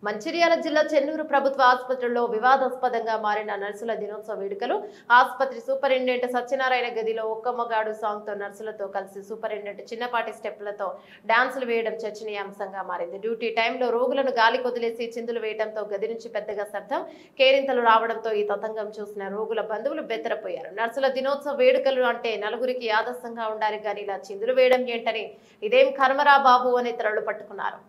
మంచిర్యాల జిల్లా చెన్నూరు ప్రభుత్వ ఆసుపత్రిలో వివాదాస్పదంగా మారిన నర్సుల దినోత్సవ వేడుకలు. ఆసుపత్రి సూపరింటెండెంట్ సత్యనారాయణ గదిలో ఒక్క మగాడు సాంగ్ తో నర్సులతో కలిసి సూపరింటెండెంట్ చిన్నపాటి స్టెప్లతో డాన్సులు వేయడం చర్చనీయాంశంగా మారింది. డ్యూటీ టైంలో రోగులను గాలి కొదిలేసి చిందులు వేయడంతో గది నుంచి పెద్దగా శబ్దం, కేరింతలు రావడంతో ఈ తతంగం చూసిన రోగుల బంధువులు బెత్తరపోయారు. నర్సుల దినోత్సవ వేడుకలు అంటే నలుగురికి ఆదర్శంగా ఉండాలి కానీ ఇలా చిందులు వేయడం ఏంటని, ఇదేం కర్మరా బాబు అని తరలు పట్టుకున్నారు.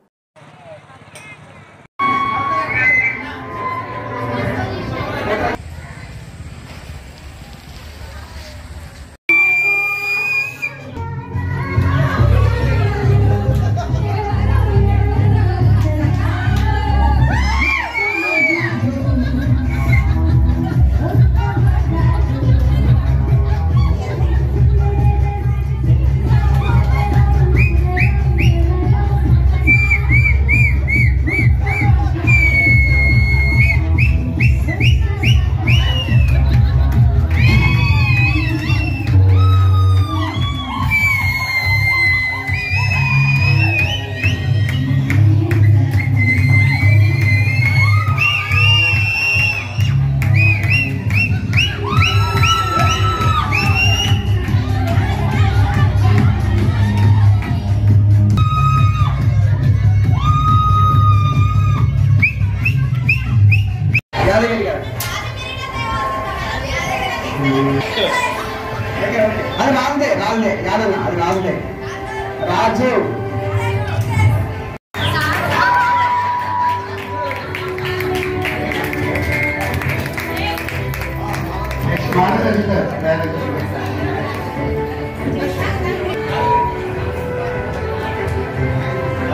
అది రావుండే రావుండే యాదన్న అది రావుండే రాజు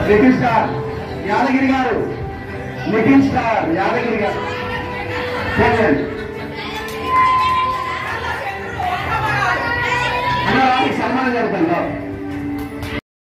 నిఖిల్ స్టార్ యాదగిరి గారు, నిఖిల్ స్టార్ యాదగిరి గారు సన్మానం జరుగుతుందో